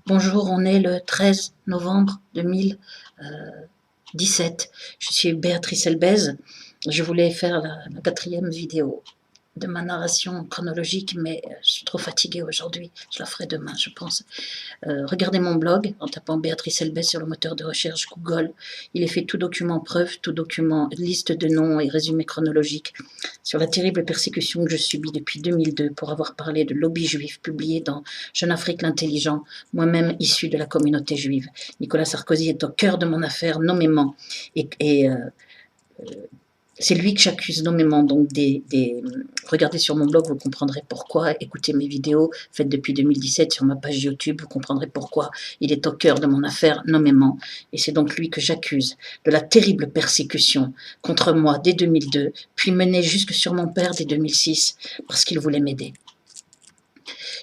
Bonjour, on est le 13 novembre 2017. Je suis Béatrice Elbez. Je voulais faire la quatrième vidéo de ma narration chronologique, mais je suis trop fatiguée aujourd'hui. Je la ferai demain, je pense. Regardez mon blog en tapant Béatrice Elbez sur le moteur de recherche Google. Il est fait tout document preuve, tout document liste de noms et résumé chronologique sur la terrible persécution que je subis depuis 2002 pour avoir parlé de lobby juif publié dans Jeune Afrique l'intelligent, moi-même issu de la communauté juive. Nicolas Sarkozy est au cœur de mon affaire nommément et c'est lui que j'accuse nommément. Donc regardez sur mon blog, vous comprendrez pourquoi. Écoutez mes vidéos faites depuis 2017 sur ma page YouTube, vous comprendrez pourquoi il est au cœur de mon affaire nommément. Et c'est donc lui que j'accuse de la terrible persécution contre moi dès 2002, puis menée jusque sur mon père dès 2006, parce qu'il voulait m'aider.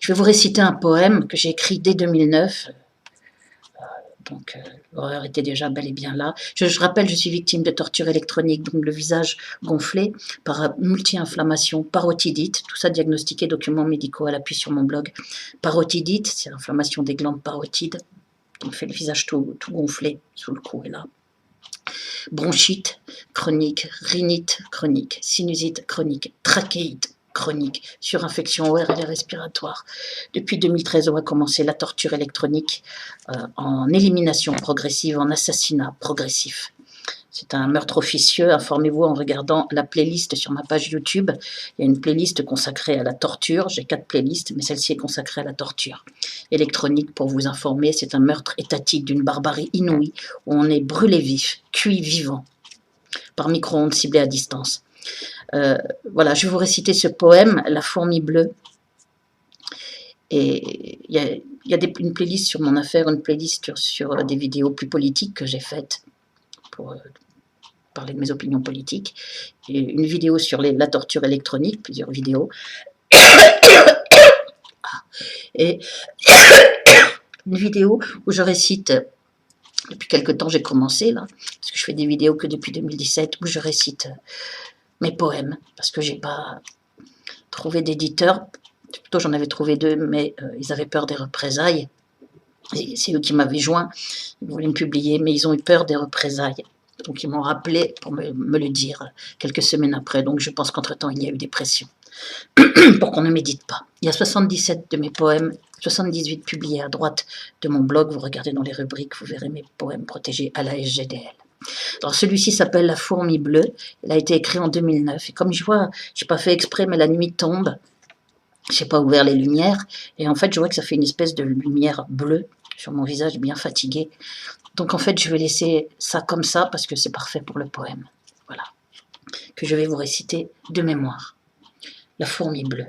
Je vais vous réciter un poème que j'ai écrit dès 2009, donc l'horreur était déjà bel et bien là. Je rappelle, je suis victime de torture électronique, donc le visage gonflé par multi-inflammation, parotidite, tout ça diagnostiqué, documents médicaux à l'appui sur mon blog. Parotidite, c'est l'inflammation des glandes parotides, on fait le visage tout gonflé sous le cou et là. Bronchite chronique, rhinite chronique, sinusite chronique, trachéite chronique, surinfection ORL et respiratoire. Depuis 2013, on a commencé la torture électronique en élimination progressive, en assassinat progressif. C'est un meurtre officieux, informez-vous en regardant la playlist sur ma page YouTube. Il y a une playlist consacrée à la torture, j'ai 4 playlists, mais celle-ci est consacrée à la torture électronique pour vous informer. C'est un meurtre étatique d'une barbarie inouïe où on est brûlé vif, cuit vivant, par micro-ondes ciblées à distance. Voilà, je vais vous réciter ce poème, La fourmi bleue. Et il y a une playlist sur mon affaire, une playlist sur des vidéos plus politiques que j'ai faites pour parler de mes opinions politiques, et une vidéo sur la torture électronique, plusieurs vidéos, et une vidéo où je récite, depuis quelque temps j'ai commencé là, parce que je fais des vidéos que depuis 2017, où je récite mes poèmes, parce que j'ai pas trouvé d'éditeur, plutôt j'en avais trouvé 2, mais ils avaient peur des représailles, c'est eux qui m'avaient joint, ils voulaient me publier, mais ils ont eu peur des représailles. Donc ils m'ont rappelé pour me le dire quelques semaines après. Donc je pense qu'entre-temps, il y a eu des pressions pour qu'on ne médite pas. Il y a 77 de mes poèmes, 78 publiés à droite de mon blog. Vous regardez dans les rubriques, vous verrez mes poèmes protégés à la SGDL. Alors celui-ci s'appelle La fourmi bleue. Il a été écrit en 2009. Et comme je vois, je n'ai pas fait exprès, mais la nuit tombe. Je n'ai pas ouvert les lumières. Et en fait, je vois que ça fait une espèce de lumière bleue sur mon visage bien fatigué. Donc en fait, je vais laisser ça comme ça parce que c'est parfait pour le poème. Voilà. Que je vais vous réciter de mémoire. La fourmi bleue.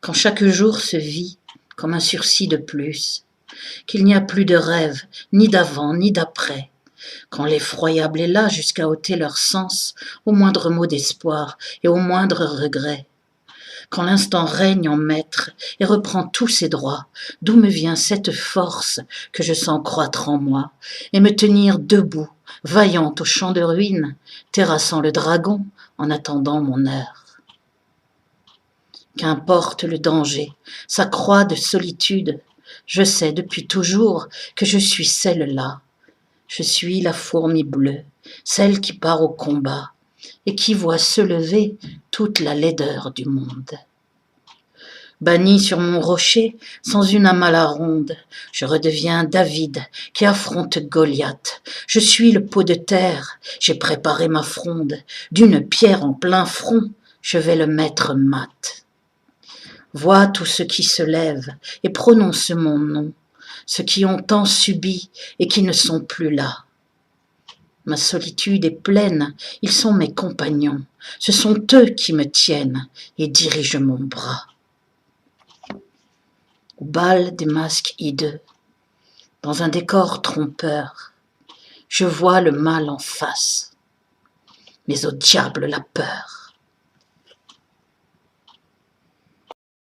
Quand chaque jour se vit comme un sursis de plus, qu'il n'y a plus de rêve, ni d'avant, ni d'après, quand l'effroyable est là jusqu'à ôter leur sens au moindre mot d'espoir et au moindre regret, quand l'instant règne en maître et reprend tous ses droits, d'où me vient cette force que je sens croître en moi, et me tenir debout, vaillante au champ de ruines, terrassant le dragon en attendant mon heure. Qu'importe le danger, sa croix de solitude, je sais depuis toujours que je suis celle-là. Je suis la fourmi bleue, celle qui part au combat, et qui voit se lever toute la laideur du monde. Banni sur mon rocher, sans une âme à la ronde, je redeviens David qui affronte Goliath. Je suis le pot de terre, j'ai préparé ma fronde, d'une pierre en plein front, je vais le mettre mat. Vois tous ceux qui se lèvent et prononcent mon nom, ceux qui ont tant subi et qui ne sont plus là. Ma solitude est pleine, ils sont mes compagnons, ce sont eux qui me tiennent et dirigent mon bras. Au bal des masques hideux, dans un décor trompeur, je vois le mal en face, mais au diable la peur.